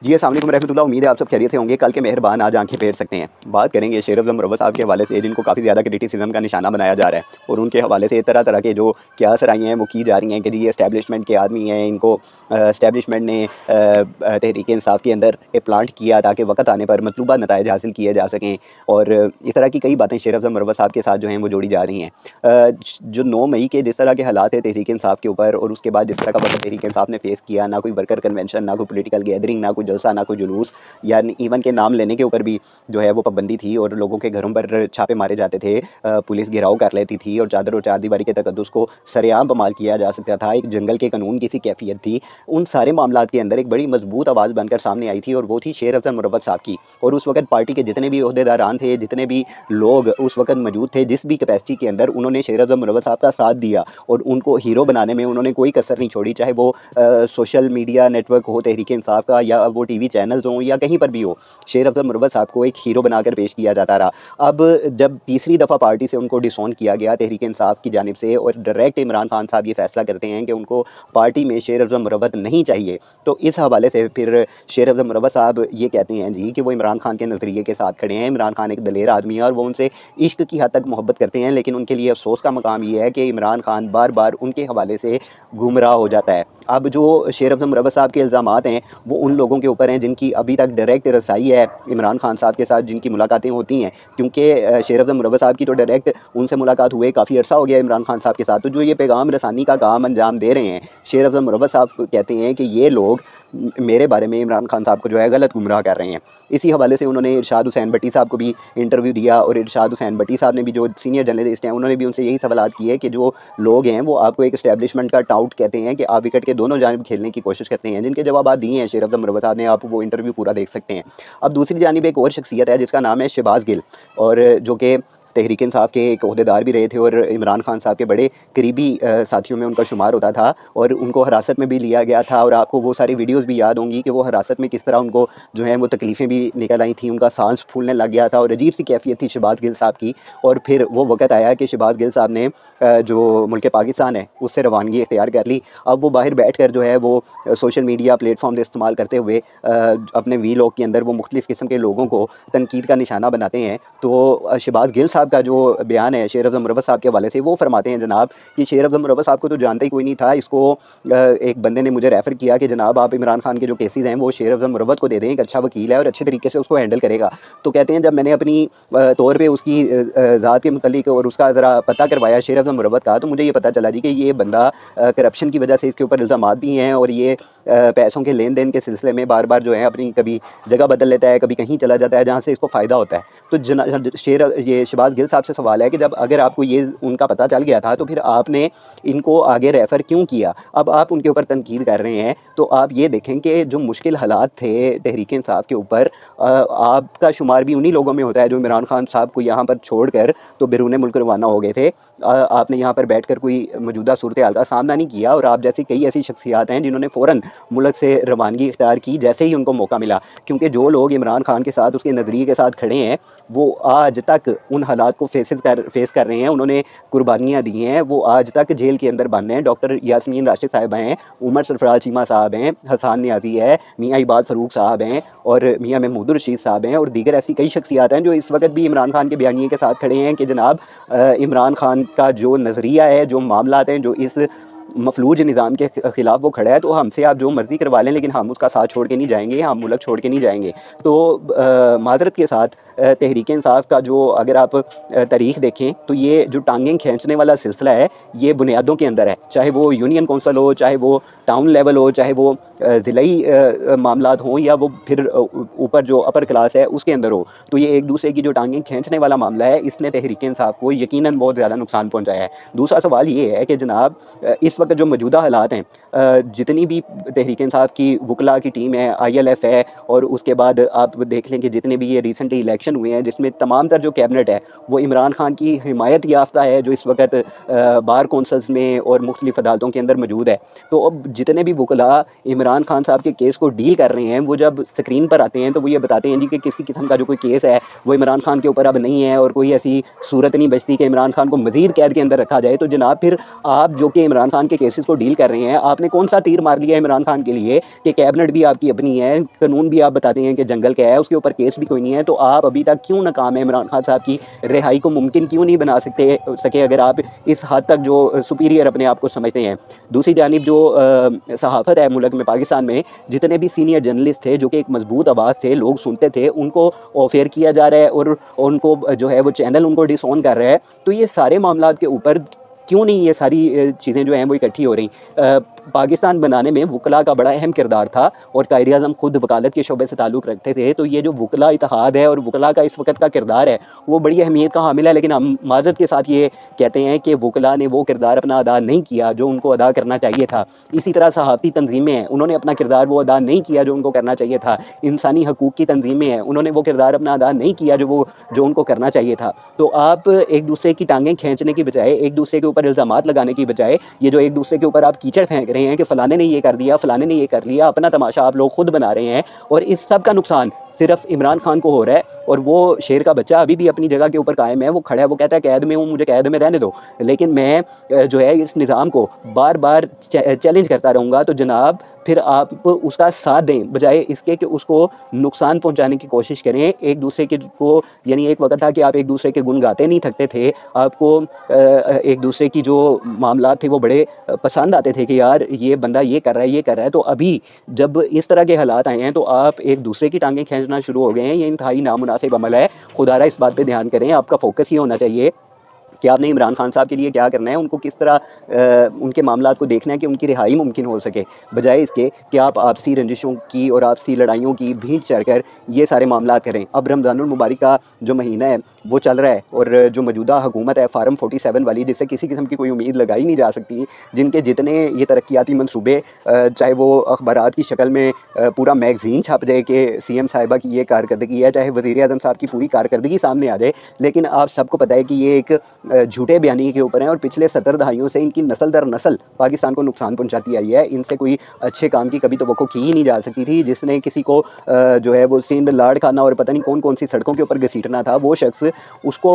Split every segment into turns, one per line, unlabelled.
जी अस्सलाम वालेकुम रहमतुल्लाह। उम्मीद है आप सब खैरियत से होंगे। कल के मेहरबान आज आंखें फेर सकते हैं। बात करेंगे शेर अफ़ज़ल मुरव्वत साहब के हवाले से, जिनको काफ़ी ज़्यादा क्रिटिसिज्म का निशाना बनाया जा रहा है और उनके हवाले से तरह तरह के जो क्यास राइयाँ हैं वो की जा रही हैं कि जी ये इस्टेब्लिशमेंट के आदमी हैं, इनको इस्टेब्लिशमेंट ने तहरीक इंसाफ के अंदर प्लांट किया ताकि वक्त आने पर मतलूबा नताइज हासिल किए जा सकें। और इस तरह की कई बातें शेर अफ़ज़ल मुरव्वत साहब के साथ जो हैं वो जोड़ी जा रही हैं। जो 9 मई के जिस तरह के हालात है तहरीक इंसाफ के ऊपर, और उसके बाद जिस तरह का वक्त तहरीक इंसाफ ने फेस किया, ना कोई वर्कर कन्वेंशन, ना कोई पोलिटिकल गैदरिंग, ना कोई जलसा, ना कोई जुलूस, या इवन के नाम लेने के ऊपर भी जो है वो पाबंदी थी और लोगों के घरों पर छापे मारे जाते थे। पुलिस घेराव कर लेती थी और चादर और चारदीवारी के तकद्दुस को सरेआम पामाल किया जा सकता था। एक जंगल के कानून की सी कैफियत थी। उन सारे मामलात के अंदर एक बड़ी मजबूत आवाज़ बनकर सामने आई थी और वो थी शेर अफ़ज़ल मुरव्वत साहब की। और उस वक्त पार्टी के जितने भी ओहदेदारान थे, जितने भी लोग उस वक्त मौजूद थे, जिस भी कैपेसिटी के अंदर, उन्होंने शेर अफ़ज़ल मुरव्वत साहब का साथ दिया और उनको हीरो बनाने में उन्होंने कोई कसर नहीं छोड़ी। चाहे वो सोशल मीडिया नेटवर्क हो तहरीक इंसाफ का, या वो टीवी चैनल्स हों, या कहीं पर भी हो, शेर अफ़ज़ल मुरव्वत साहब को एक हीरो बनाकर पेश किया जाता रहा। अब जब तीसरी दफ़ा पार्टी से उनको डिसोन किया गया तहरीक इंसाफ की जानिब से, और डायरेक्ट इमरान खान साहब ये फैसला करते हैं कि उनको पार्टी में शेर अफ़ज़ल मुरव्वत नहीं चाहिए, तो इस हवाले से फिर शेर अफ़ज़ल मुरव्वत साहब ये कहते हैं जी कि वो इमरान खान के नज़रिए के साथ खड़े हैं। इमरान खान एक दलेर आदमी है और वो उनसे इश्क की हद तक मोहब्बत करते हैं, लेकिन उनके लिए अफसोस का मकाम ये है कि इमरान खान बार बार उनके हवाले से गुमराह हो जाता है। अब जो शेर अफ़ज़ल मुरव्वत साहब के इल्ज़ामात हैं वो उन लोगों के ऊपर हैं जिनकी अभी तक डायरेक्ट रसाई है इमरान खान साहब के साथ, जिनकी मुलाकातें होती हैं, क्योंकि शेर अफ़ज़ल मुरव्वत साहब की तो डायरेक्ट उनसे मुलाकात हुए काफ़ी अर्सा हो गया इमरान खान साहब के साथ। तो जो ये पैगाम रसानी का काम अंजाम दे रहे हैं, शेर अफ़ज़ल मुरव्वत साहब कहते हैं कि ये लोग मेरे बारे में इमरान खान साहब को जो है गलत गुमराह कर रहे हैं। इसी हवाले से उन्होंने इरशाद हुसैन भट्टी साहब को भी इंटरव्यू दिया, और इरशाद हुसैन भट्टी साहब ने भी, जो सीनियर जर्नलिस्ट हैं, उन्होंने भी उनसे यही सवालात किए कि जो लोग हैं वो आपको एक इस्टेब्लिशमेंट का टाउट कहते हैं कि आप विकेट के दोनों जानिब खेलने की कोशिश करते हैं, जिनके जवाब दिए हैं शेर अफ़ज़ल मुरव्वत साहब ने। आप वो इंटरव्यू पूरा देख सकते हैं। अब दूसरी जानिब एक और शख्सियत है जिसका नाम है शहबाज़ गिल, और जो कि तहरीक इंसाफ के एक ओहदेदार भी रहे थे और इमरान खान साहब के बड़े करीबी साथियों में उनका शुमार होता था, और उनको हिरासत में भी लिया गया था। और आपको वो सारी वीडियोज़ भी याद होंगी कि वो हिरासत में किस तरह उनको जो है वो तकलीफ़ें भी निकल आई थी, उनका सांस फूलने लग गया था और अजीब सी कैफियत थी शहबाज़ गिल साहब की। और फिर वो वक़्त आया कि शहबाज़ गिल साहब ने जो मुल्क पाकिस्तान है उससे रवानगी इख्तियार कर ली। अब वो बाहर बैठ कर जो है वो सोशल मीडिया प्लेटफॉर्म इस्तेमाल करते हुए अपने वीलॉग के अंदर वो मुख्तलिफ़ किस्म के लोगों को तनकीद का निशाना बनाते हैं। तो शहबाज़ गिल साहब का जो बयान है शेर अफ़ज़ल मुरव्वत साहब के हवाले से, वो फरमाते हैं जनाब कि शेर अफ़ज़ल मुरव्वत साहब को तो जानता ही कोई नहीं था। इसको एक बंदे ने मुझे रेफ़र किया कि जनाब आप इमरान खान के जो केसेस हैं वो शेर अफ़ज़ल मुरव्वत को दे दें, एक अच्छा वकील है और अच्छे तरीके से उसको हैंडल करेगा। तो कहते हैं जब मैंने अपनी तौर पे उसकी ज़ात के मुतल्लिक और उसका ज़रा पता करवाया शेर अफ़ज़ल मुरव्वत का, तो मुझे ये पता चला जी कि ये बंदा करप्शन की वजह से इसके ऊपर इल्ज़ामात भी हैं, और ये पैसों के लेन देन के सिलसिले में बार बार जो है अपनी कभी जगह बदल लेता है, कभी कहीं चला जाता है जहाँ से इसको फ़ायदा होता है। तो ये शहबाज़ गिल साहब से सवाल है कि जब अगर आपको ये उनका पता चल गया था तो फिर आपने इनको आगे रेफ़र क्यों किया? अब आप उनके ऊपर तनकीद कर रहे हैं, तो आप ये देखें कि जो मुश्किल हालात थे तहरीक इंसाफ के ऊपर, आपका शुमार भी उन्हीं लोगों में होता है जो इमरान खान साहब को यहाँ पर छोड़कर तो बैरून मुल्क रवाना हो गए थे। आपने यहाँ पर बैठकर कोई मौजूदा सूरत हाल का सामना नहीं किया, और आप जैसी कई ऐसी शख्सियात हैं जिन्होंने फ़ौरन मुल्क से रवानगी इख्तियार की जैसे ही उनको मौका मिला। क्योंकि जो लोग इमरान खान के साथ, उसके नज़रिए के साथ खड़े हैं, वो आज तक उन हालात को फेस कर रहे हैं, उन्होंने कुर्बानियाँ दी हैं, वो आज तक जेल के अंदर बंद हैं। डॉक्टर यास्मीन राशिद साहिबा हैं, उमर सरफराज चीमा साहब हैं, हसन नियाज़ी है, मियाँ इबाद फ़रूक साहब हैं, और मियाँ महमूद रशीद साहब हैं, और दीगर ऐसी कई शख्सियात हैं जो इस वक्त भी इमरान खान के बयानिए के साथ खड़े हैं कि जनाब इमरान खान का जो नज़रिया है, जो मामलात हैं, जो इस मफलूज निज़ाम के ख़िलाफ़ वो खड़ा है, तो हमसे आप जो मर्ज़ी करवा लें, लेकिन हम उसका साथ छोड़ के नहीं जाएंगे, हम मुल्क छोड़ के नहीं जाएंगे। तो माज़रत के साथ तहरीक इंसाफ का जो अगर आप तारीख़ देखें तो ये जो टांगें खींचने वाला सिलसिला है ये बुनियादों के अंदर है, चाहे वो यूनियन कौंसल हो, चाहे वो टाउन लेवल हो, चाहे वो ज़िलाई मामलात हों, या वो फिर ऊपर जो अपर क्लास है उसके अंदर हो। तो ये एक दूसरे की जो टांगें खींचने वाला मामला है, इसने तहरीक इंसाफ को यकीनन बहुत ज़्यादा नुकसान पहुँचाया है। दूसरा सवाल ये है कि जनाब इस वक्त जो मौजूदा हालात हैं, जितनी भी तहरीक इंसाफ की वकला की टीम है, ILF है, और उसके बाद आप देख लें कि जितने भी ये रिसेंटली इलेक्शन हुए हैं जिसमें तमाम तर जो कैबिनेट है वो इमरान खान की हिमायत याफ्ता है, जो इस वक्त बार कौंसल्स में और मुख्तलिफ अदालतों के अंदर मौजूद है। तो अब जितने भी वकला इमरान खान साहब के केस को डील कर रहे हैं, वो जब स्क्रीन पर आते हैं तो वो ये बताते हैं जी कि किसी किस्म का जो कोई केस है वो इमरान खान के ऊपर अब नहीं है, और कोई ऐसी सूरत नहीं बचती कि इमरान खान को मज़ीद कैद के अंदर रखा जाए। तो जनाब फिर आप जो कि इमरान खान के केसेस को डील कर रहे हैं, आपने कौन सा तीर मार लिया इमरान खान के लिए कि कैबिनेट भी आपकी अपनी है, कानून भी आप बताते हैं कि जंगल का है, उसके ऊपर केस भी कोई नहीं है, तो आप अभी तक क्यों नाकाम है? इमरान खान साहब की रिहाई को मुमकिन क्यों नहीं बना सके अगर आप इस हद तक जो सुपीरियर अपने आप को समझते हैं? दूसरी जानिब जो सहाफ़त है मुल्क में, पाकिस्तान में जितने भी सीनियर जर्नलिस्ट थे जो कि एक मजबूत आवाज़ थे, लोग सुनते थे, उनको ऑफेयर किया जा रहा है और उनको जो है वो चैनल उनको डिसऑन कर रहा है। तो ये सारे मामलात के ऊपर क्यों नहीं ये सारी चीज़ें जो हैं वो इकट्ठी हो रही? पाकिस्तान बनाने में वकला का बड़ा अहम किरदार था और कायद आज़म खुद वकालत के शोबे से ताल्लुक़ रखते थे, तो ये जो वकला इत्तेहाद है और वकला का इस वक़्त का किरदार है वो बड़ी अहमियत का हामिल है। लेकिन हम माज़रत के साथ ये कहते हैं कि वकला ने वो किरदार अपना अदा नहीं किया जो उनको अदा करना चाहिए था। इसी तरह सहाफ़ती तंजीमें हैं, उन्होंने अपना किरदार वो अदा नहीं किया जो उनको करना चाहिए था। इंसानी हकूक़ की तंजीमें हैं, उन्होंने वो किरदार अपना अदा नहीं किया जो उनको करना चाहिए था। तो आप एक दूसरे की टांगें खींचने की बजाय, एक दूसरे के ऊपर इल्ज़ामात लगाने की बजाय, ये जो एक दूसरे के ऊपर आप कीचड़ फेंक रहे हैं कि फ़लाने ने ये कर दिया, फ़लाने ने ये कर लिया, अपना तमाशा आप लोग खुद बना रहे हैं और इस सब का नुकसान सिर्फ इमरान खान को हो रहा है। और वो शेर का बच्चा अभी भी अपनी जगह के ऊपर कायम है, वो खड़ा है, वो कहता है कैद में हूँ, मुझे कैद में रहने दो, लेकिन मैं जो है इस निज़ाम को बार बार चैलेंज करता रहूँगा। तो जनाब फिर आप उसका साथ दें बजाय इसके कि उसको नुकसान पहुँचाने की कोशिश करें। एक दूसरे के को यानी एक वक़्त था कि आप एक दूसरे के गुण गाते नहीं थकते थे, आपको एक दूसरे की जो मामलात थे वो बड़े पसंद आते थे कि यार ये बंदा ये कर रहा है, ये कर रहा है। तो अभी जब इस तरह के हालात आए हैं तो आप एक दूसरे की टांगें खींचना शुरू हो गए हैं, ये इंतहाई नामुनासिब अमल है। खुदारा इस बात पे ध्यान करें, आपका फ़ोकस ये होना चाहिए कि आपने इमरान खान साहब के लिए क्या करना है, उनको किस तरह उनके मामलात को देखना है कि उनकी रिहाई मुमकिन हो सके, बजाय इसके कि आप आपसी रंजिशों की और आपसी लड़ाइयों की भीड़ चढ़कर ये सारे मामलात करें। अब रमज़ानुल मुबारक का जो महीना है वो चल रहा है और जो मौजूदा हुकूमत है फार्म 47 वाली, जिससे किसी किस्म की कोई उम्मीद लगाई नहीं जा सकती, जिनके जितने ये तरक्याती मनसूबे चाहे वो अखबारात की शक्ल में पूरा मैगज़ीन छप जाए कि CM साहिबा की ये कारकर्दगी है, चाहे वज़ीर आज़म साहब की पूरी कारकर्दगी सामने आ जाए, लेकिन आप सबको पता है कि ये एक झूठे बयानी के ऊपर हैं और पिछले 70 दहाइयों से इनकी नस्ल दर नस्ल पाकिस्तान को नुकसान पहुंचाती आई है। इनसे कोई अच्छे काम की कभी तवक्को की ही नहीं जा सकती थी। जिसने किसी को जो है वो सिंध लाड़ खाना और पता नहीं कौन कौन सी सड़कों के ऊपर घसीटना था, वो शख्स उसको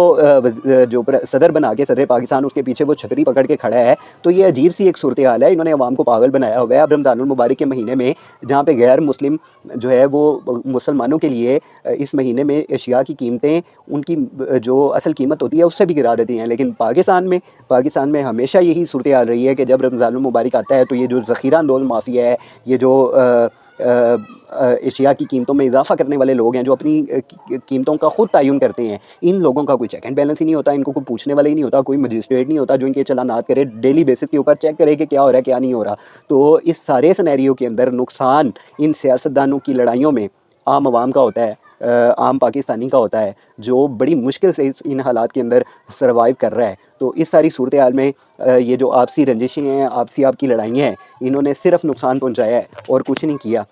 जो सदर बना के, सदर पाकिस्तान, उसके पीछे वो छतरी पकड़ के खड़ा है। तो ये अजीब सी एक सूरत हाल है, इन्होंने अवाम को पागल बनाया हुआ है। अब रमज़ानुल मुबारक के महीने में जहाँ पे गैर मुस्लिम जो है वो मुसलमानों के लिए इस महीने में अशिया की कीमतें उनकी जो असल कीमत होती है उससे भी गिरा देती हैं, लेकिन पाकिस्तान में हमेशा यही सूरत हाल रही है कि जब रमज़ानुल मुबारक आता है तो ये जो ज़ख़ीरा अंदोज़ माफिया है, ये जो एशिया की कीमतों में इजाफा करने वाले लोग हैं, जो अपनी कीमतों का खुद तयन करते हैं, इन लोगों का कोई चेक एंड बैलेंस ही नहीं होता, इनको कोई पूछने वाला ही नहीं होता, कोई मजिस्ट्रेट नहीं होता जो इनके चलानात करे, डेली बेसिस के ऊपर चेक करे कि क्या हो रहा है क्या नहीं हो रहा। तो इस सारे सिनेरियो के अंदर नुकसान इन सियासतदानों की लड़ाइयों में आम आवाम का होता है, आम पाकिस्तानी का होता है, जो बड़ी मुश्किल से इन हालात के अंदर सर्वाइव कर रहा है। तो इस सारी सूरत हाल में ये जो आपसी रंजिशें हैं, आपसी आपकी लड़ाइयाँ हैं, इन्होंने सिर्फ नुकसान पहुँचाया है और कुछ नहीं किया।